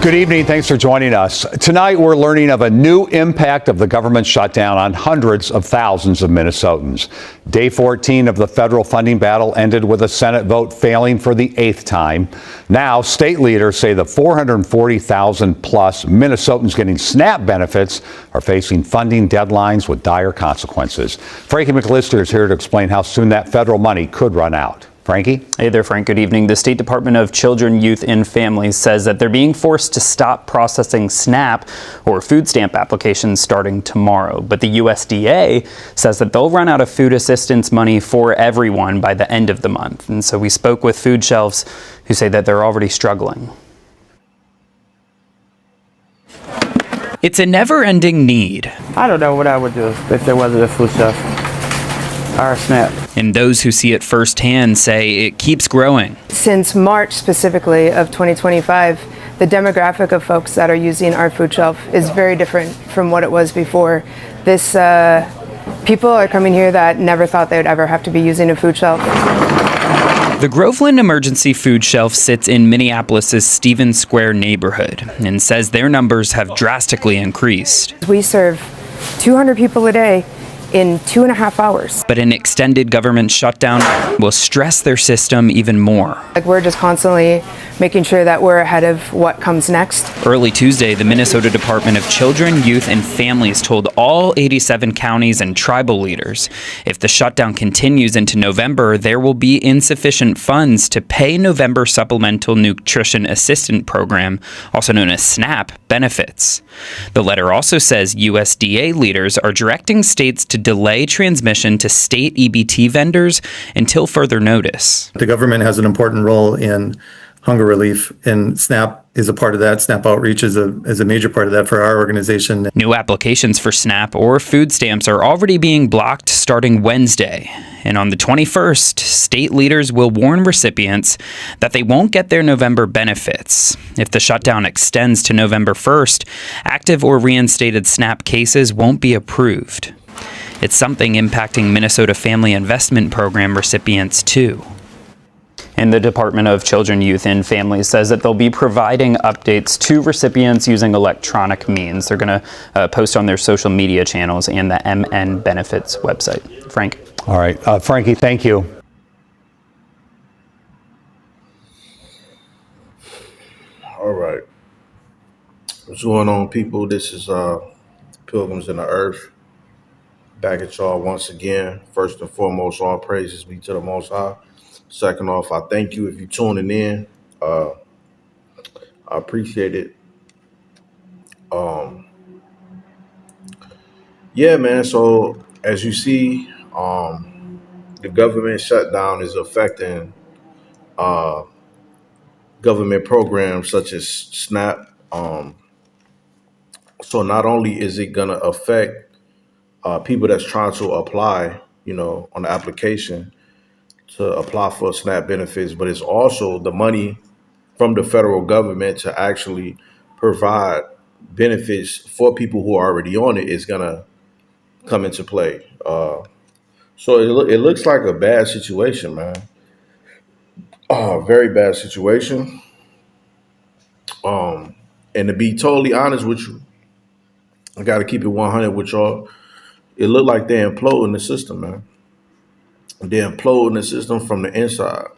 Good evening. Thanks for joining us. Tonight, we're learning of a new impact of the government shutdown on hundreds of thousands of Minnesotans. Day 14 of the federal funding battle ended with a Senate vote failing for the 8th time. Now, state leaders say the 440,000 plus Minnesotans getting SNAP benefits are facing funding deadlines with dire consequences. Frankie McAllister is here to explain how soon that federal money could run out. Frankie? Hey there, Frank. Good evening. The State Department of Children, Youth, and Families says that they're being forced to stop processing SNAP or food stamp applications starting tomorrow. But the USDA says that they'll run out of food assistance money for everyone by the end of the month. And so we spoke with food shelves who say that they're already struggling. It's a never-ending need. I don't know what I would do if there wasn't a food shelf or a SNAP. And those who see it firsthand say it keeps growing. Since March specifically of 2025, the demographic of folks that are using our food shelf is very different from what it was before. People are coming here that never thought they would ever have to be using a food shelf. The Groveland Emergency Food Shelf sits in Minneapolis's Stevens Square neighborhood and says their numbers have drastically increased. We serve 200 people a day in 2.5 hours. But an extended government shutdown will stress their system even more. We're just constantly making sure that we're ahead of what comes next. Early Tuesday, the Minnesota Department of Children, Youth, and Families told all 87 counties and tribal leaders if the shutdown continues into November, there will be insufficient funds to pay November Supplemental Nutrition Assistance Program, also known as SNAP, benefits. The letter also says USDA leaders are directing states to delay transmission to state EBT vendors until further notice. The government has an important role in hunger relief, and SNAP is a part of that. SNAP outreach is a major part of that for our organization. New applications for SNAP or food stamps are already being blocked starting Wednesday. And on the 21st, state leaders will warn recipients that they won't get their November benefits. If the shutdown extends to November 1st, active or reinstated SNAP cases won't be approved. It's something impacting Minnesota Family Investment Program recipients too. And the Department of Children, Youth, and Families says that they'll be providing updates to recipients using electronic means. They're going to post on their social media channels and the MN Benefits website. Frank? All right. Frankie, thank you. All right. What's going on, people? This is Pilgrims in the Earth. Back at y'all once again. First and foremost, all praises be to the Most High. Second off, I thank you if you're tuning in. I appreciate it. Yeah, man. So as you see, the government shutdown is affecting government programs such as SNAP. So not only is it gonna affect people that's trying to apply, on the application to apply for SNAP benefits, but it's also the money from the federal government to actually provide benefits for people who are already on it is gonna come into play. So it looks like a bad situation, man. Very bad situation. And to be totally honest with you, I got to keep it 100 with y'all. It looked like they're imploding the system, man. They're imploding the system from the inside.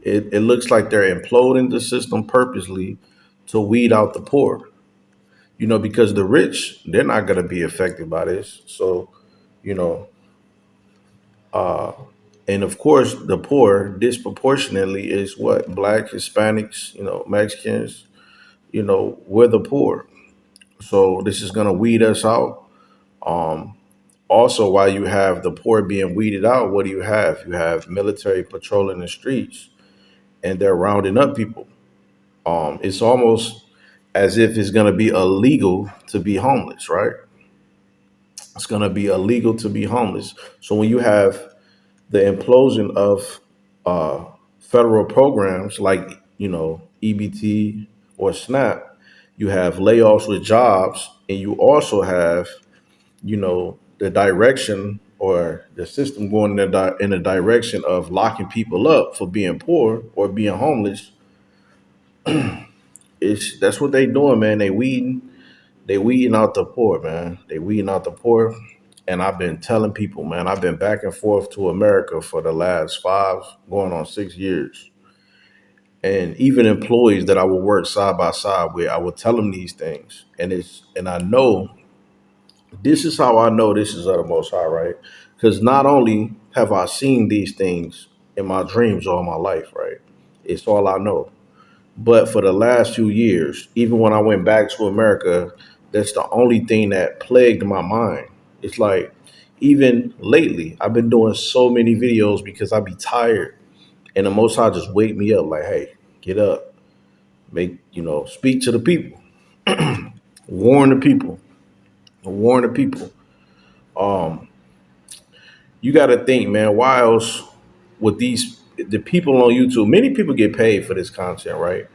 It looks like they're imploding the system purposely to weed out the poor. Because the rich, they're not going to be affected by this. So, and of course, the poor disproportionately is what? Black, Hispanics, Mexicans, we're the poor. So this is going to weed us out. Also, while you have the poor being weeded out, what do you have? You have military patrolling the streets, and they're rounding up people. It's almost as if it's going to be illegal to be homeless, right? It's going to be illegal to be homeless. So when you have the implosion of federal programs like, EBT or SNAP, you have layoffs with jobs, and you also have, the direction or the system going in the direction of locking people up for being poor or being homeless. It's that's what they doing, man. They weeding out the poor, man. They weeding out the poor. And I've been telling people, man, I've been back and forth to America for the last 5 going on 6 years. And even employees that I would work side by side with, I would tell them these things. And I know this is how I know this is of the most high, right? Because not only have I seen these things in my dreams all my life, right? It's all I know. But for the last few years, even when I went back to America, that's the only thing that plagued my mind. It's like, even lately, I've been doing so many videos because I be tired. And the Most High just wake me up like, hey, get up, speak to the people, warn the people, warn the people. You got to think, man, why else would the people on YouTube, many people get paid for this content, right?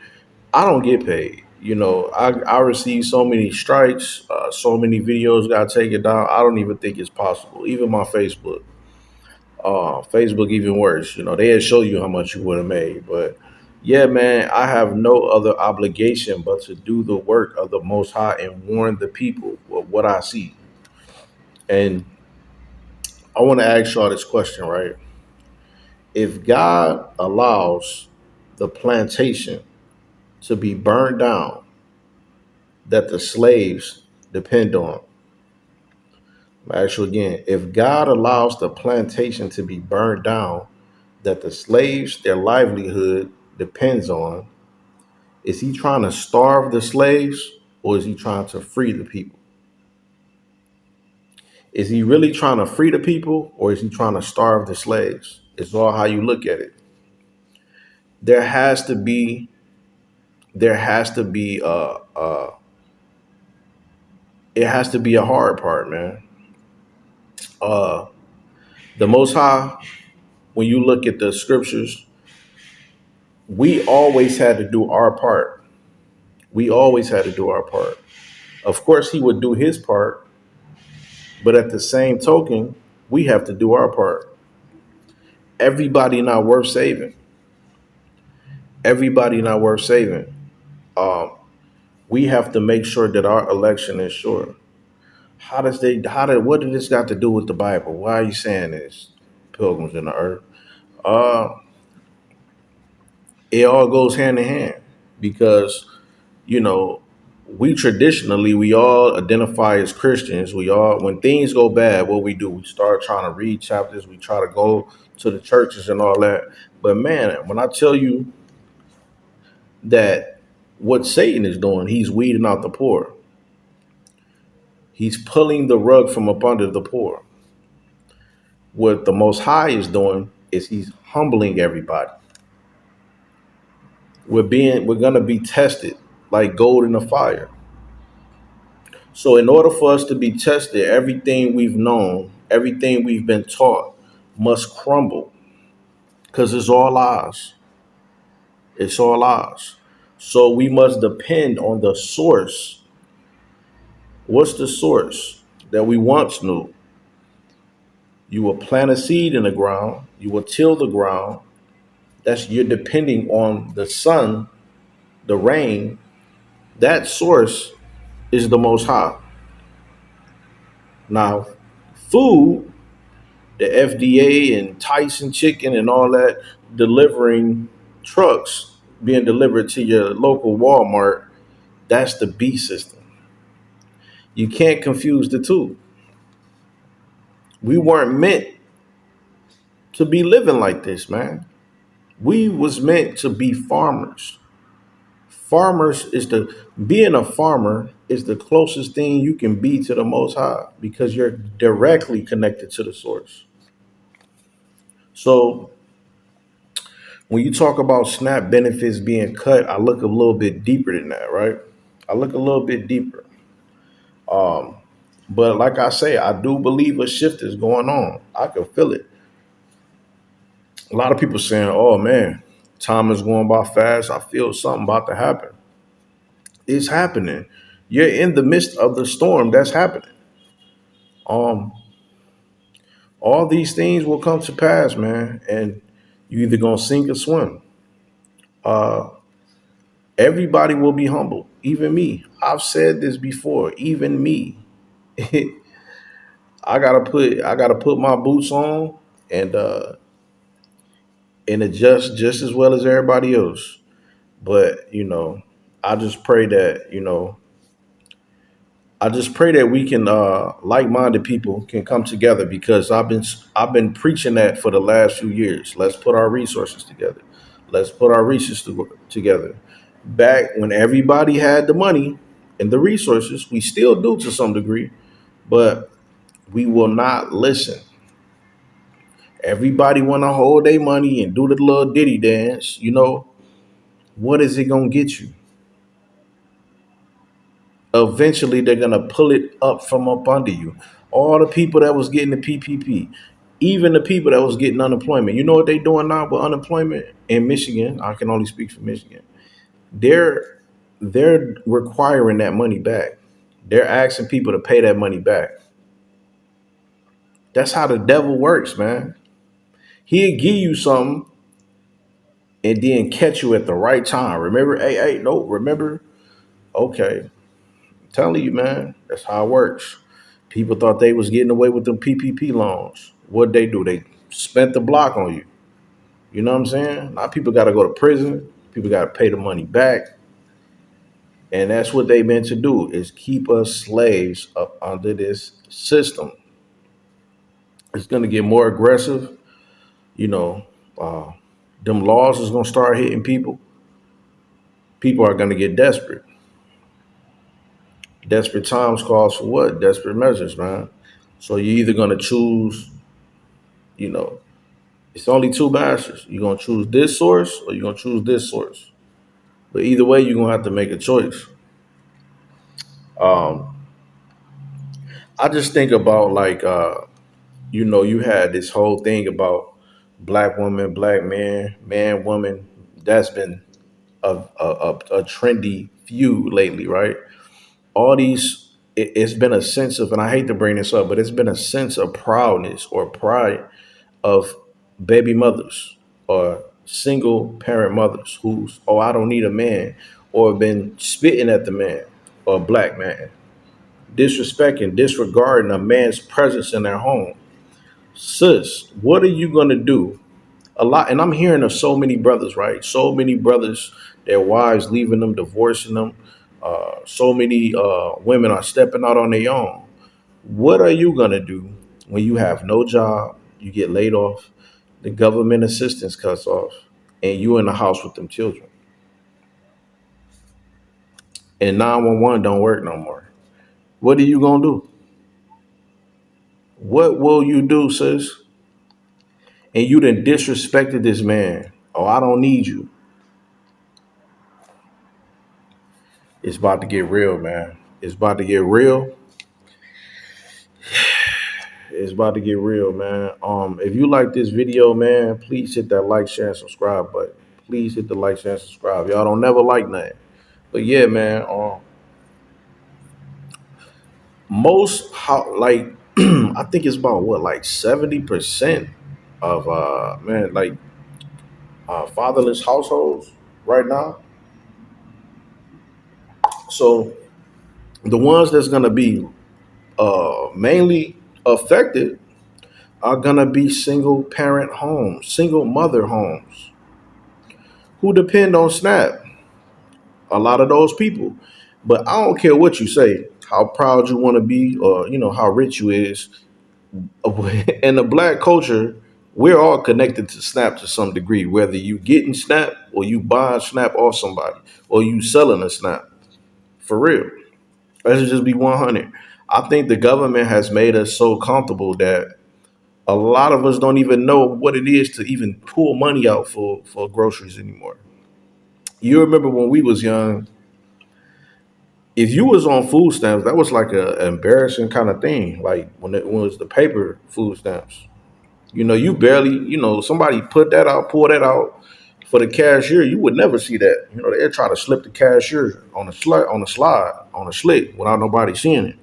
I don't get paid. I receive so many strikes, so many videos got taken down. I don't even think it's possible. Even my Facebook even worse. They'll show you how much you would have made. But yeah, man, I have no other obligation but to do the work of the Most High and warn the people of what I see. And I want to ask y'all this question, right? If God allows the plantation to be burned down that the slaves depend on, actually, again, if God allows the plantation to be burned down that the slaves, their livelihood depends on, is he trying to starve the slaves or is he trying to free the people? Is he really trying to free the people or is he trying to starve the slaves? It's all how you look at it. There has to be, there has to be, it has to be a hard part, man. Uh, the Most High, when you look at the scriptures, we always had to do our part. We always had to do our part. Of course, he would do his part, but at the same token, we have to do our part. Everybody not worth saving. Everybody not worth saving. Um, we have to make sure that our election is sure. What did this got to do with the Bible? Why are you saying this? Pilgrims in the earth. Uh, it all goes hand in hand because, you know, we all identify as Christians. We all, when things go bad, what we do, we start trying to read chapters. We try to go to the churches and all that. But man, when I tell you that what Satan is doing, he's weeding out the poor. He's pulling the rug from up under the poor. What the Most High is doing is he's humbling everybody. We're gonna be tested like gold in the fire. So in order for us to be tested, everything we've known, everything we've been taught must crumble because it's all lies. It's all lies. So we must depend on the source. What's the source that we once knew? You will plant a seed in the ground, you will till the ground. That's you're depending on the sun, the rain. That source is the Most High. Now, food, the FDA and Tyson chicken and all that delivering trucks being delivered to your local Walmart, that's the B system. You can't confuse the two. We weren't meant to be living like this, man. We was meant to be farmers. Farmers is the being a farmer is the closest thing you can be to the Most High because you're directly connected to the source. So when you talk about SNAP benefits being cut, I look a little bit deeper than that, right? I look a little bit deeper. But like I say, I do believe a shift is going on. I can feel it. A lot of people saying, "Oh man, time is going by fast. I feel something about to happen." It's happening. You're in the midst of the storm that's happening. Um, all these things will come to pass, man, and you either gonna sink or swim. Uh, Everybody will be humble, even me. I've said this before, even me. I gotta put my boots on and adjust just as well as everybody else. But I just pray that we can like-minded people can come together, because I've been preaching that for the last few years. Let's put our resources together. Let's put our together. Back when everybody had the money and the resources, we still do to some degree, but we will not listen. Everybody want to hold their money and do the little ditty dance. What is it gonna get you? Eventually, they're gonna pull it up from up under you. All the people that was getting the PPP, even the people that was getting unemployment. You know what they doing now with unemployment in Michigan? I can only speak for Michigan. They're requiring that money back. They're asking people to pay that money back. That's how the devil works, man. He'll give you something and then catch you at the right time. Remember, hey, no, remember? Okay, I'm telling you, man, that's how it works. People thought they was getting away with them PPP loans. What'd they do? They spent the block on you. You know what I'm saying? Now people got to go to prison. People got to pay the money back. And that's what they meant to do, is keep us slaves up under this system. It's going to get more aggressive. You know, uh, them laws is going to start hitting people. People are going to get desperate. Desperate times calls for what? Desperate measures, man. So you're either going to choose, you know, it's only two masters. You're going to choose this source or you're going to choose this source. But either way, you're going to have to make a choice. Um, I just think about like, you had this whole thing about black woman, black man, man, woman. That's been a trendy feud lately, right? All these, it's been a sense of, and I hate to bring this up, but it's been a sense of proudness or pride of baby mothers or single parent mothers who's, oh, I don't need a man, or been spitting at the man or black man, disrespecting, disregarding a man's presence in their home. Sis, what are you gonna do? A lot, and I'm hearing of so many brothers, right? So many brothers, their wives leaving them, divorcing them. So many women are stepping out on their own. What are you gonna do when you have no job, you get laid off, the government assistance cuts off, and you in the house with them children, and 911 don't work no more? What are you gonna do? What will you do, sis? And you done disrespected this man. Oh, I don't need you. It's about to get real, man. It's about to get real. It's about to get real, man. If you like this video, man, please hit that like, share, and subscribe button. Please hit the like, share, and subscribe. Y'all don't never like nothing. But yeah, man, most how like I think it's about what, like 70% of fatherless households right now. So the ones that's gonna be mainly affected are gonna be single parent homes, single mother homes who depend on SNAP. A lot of those people. But I don't care what you say, how proud you want to be, or how rich you is. In the black culture, we're all connected to SNAP to some degree, whether you getting SNAP or you buying SNAP off somebody or you selling a SNAP. For real. Let's just be 100. I think the government has made us so comfortable that a lot of us don't even know what it is to even pull money out for groceries anymore. You remember when we was young, if you was on food stamps, that was like an embarrassing kind of thing. Like when it was the paper food stamps, you barely, somebody put that out, pull that out for the cashier. You would never see that. They'd try to slip the cashier on a slick without nobody seeing it.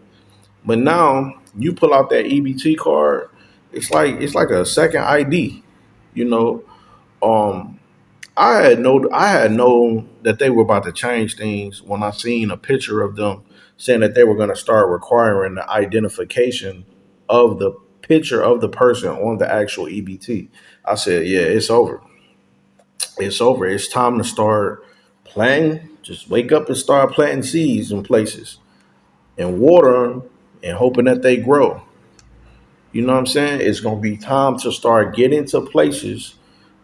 But now you pull out that EBT card, it's like a second ID. You know, um, I had known that they were about to change things when I seen a picture of them saying that they were going to start requiring the identification of the picture of the person on the actual EBT. I said, yeah, it's over. It's over. It's time to start planting. Just wake up and start planting seeds in places and water them and hoping that they grow. You know what I'm saying? It's going to be time to start getting to places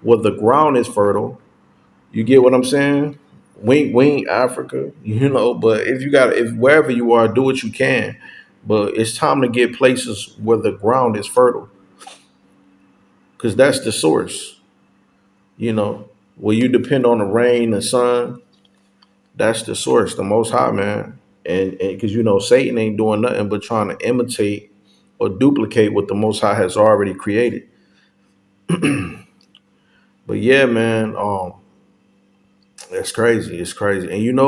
where the ground is fertile. You get what I'm saying? Wink, wink, Africa. You know, but if wherever you are, do what you can. But it's time to get places where the ground is fertile, because that's the source. You know, where you depend on the rain, the sun. That's the source, the Most High, man. And because Satan ain't doing nothing but trying to imitate or duplicate what the Most High has already created. But yeah, man, it's crazy. It's crazy. And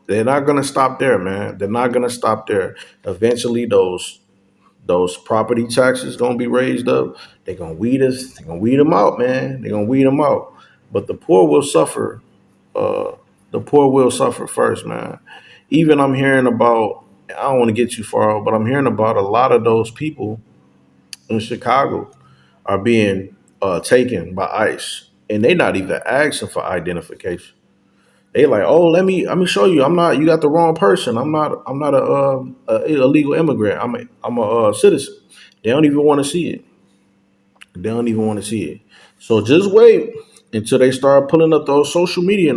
they're not gonna stop there, man. They're not gonna stop there. Eventually those property taxes gonna be raised up. They're gonna weed us, they're gonna weed them out, man. They're gonna weed them out. But the poor will suffer. Uh the poor will suffer first, man. Even I'm hearing about, I don't want to get too far out, but I'm hearing about a lot of those people in Chicago are being taken by ICE, and they're not even asking for identification. They like, oh, let me show you. I'm not. You got the wrong person. I'm not a illegal immigrant. I'm a citizen. They don't even want to see it. They don't even want to see it. So just wait until they start pulling up those social media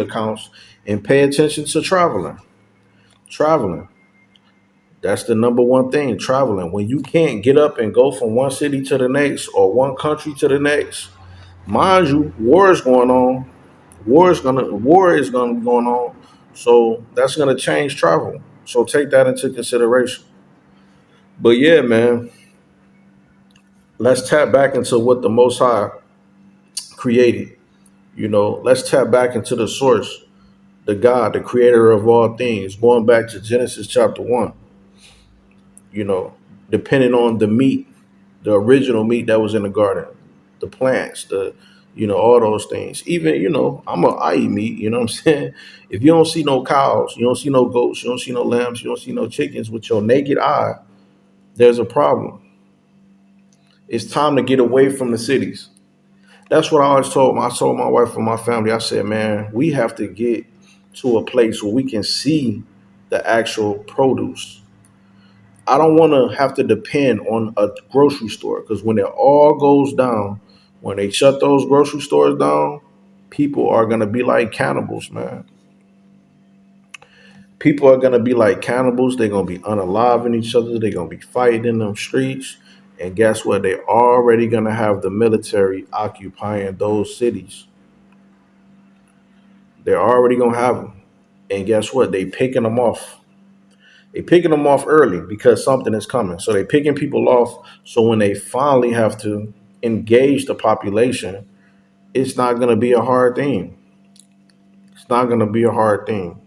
accounts and pay attention to traveling. Traveling. That's the number one thing. Traveling. When you can't get up and go from one city to the next or one country to the next, mind you, war is going on. War is gonna be going on. So that's gonna change travel. So take that into consideration. But yeah, man, let's tap back into what the Most High created. Let's tap back into the source, the God, the creator of all things, going back to Genesis chapter 1. you know, Depending on the meat, the original meat that was in the garden, the plants, all those things. Even, I eat meat, you know what I'm saying? If you don't see no cows, you don't see no goats, you don't see no lambs, you don't see no chickens with your naked eye, there's a problem. It's time to get away from the cities. That's what I told my wife and my family. I said, man, we have to get to a place where we can see the actual produce. I don't want to have to depend on a grocery store, because when it all goes down, when they shut those grocery stores down, people are going to be like cannibals, man. People are going to be like cannibals. They're going to be unaliving each other. They're going to be fighting in them streets. And guess what? They're already going to have the military occupying those cities. They're already going to have them. And guess what? They picking them off. They picking them off early because something is coming. So they picking people off. So when they finally have to engage the population, it's not going to be a hard thing. It's not going to be a hard thing.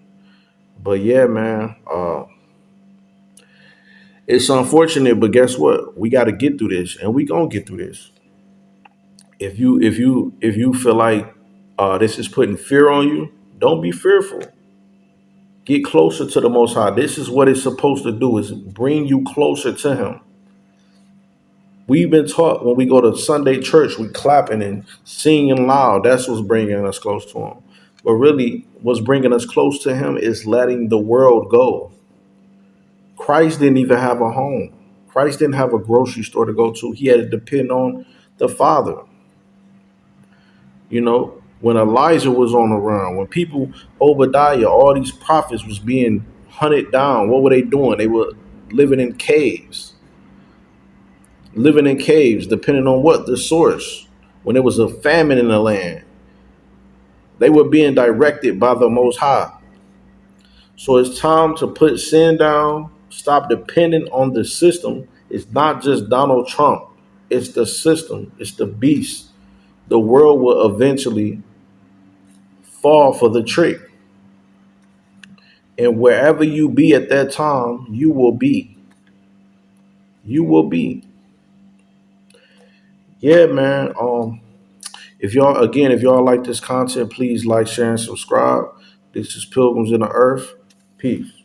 But yeah, man, it's unfortunate. But guess what? We got to get through this, and we gonna get through this. If you feel like this is putting fear on you, don't be fearful. Get closer to the Most High. This is what it's supposed to do: is bring you closer to Him. We've been taught when we go to Sunday church, we clapping and singing loud. That's what's bringing us close to Him. But really, what's bringing us close to Him is letting the world go. Christ didn't even have a home. Christ didn't have a grocery store to go to. He had to depend on the Father. When Elijah was on the run, when people, Obadiah, all these prophets was being hunted down, what were they doing? They were living in caves. Living in caves, depending on what? The source. When there was a famine in the land, they were being directed by the Most High. So it's time to put sin down, stop depending on the system. It's not just Donald Trump, it's the system, it's the beast. The world will eventually fall for the trick. And wherever you be at that time, you will be. You will be. Yeah, man. If y'all like this content, please like, share, and subscribe. This is Pilgrims in the Earth. Peace.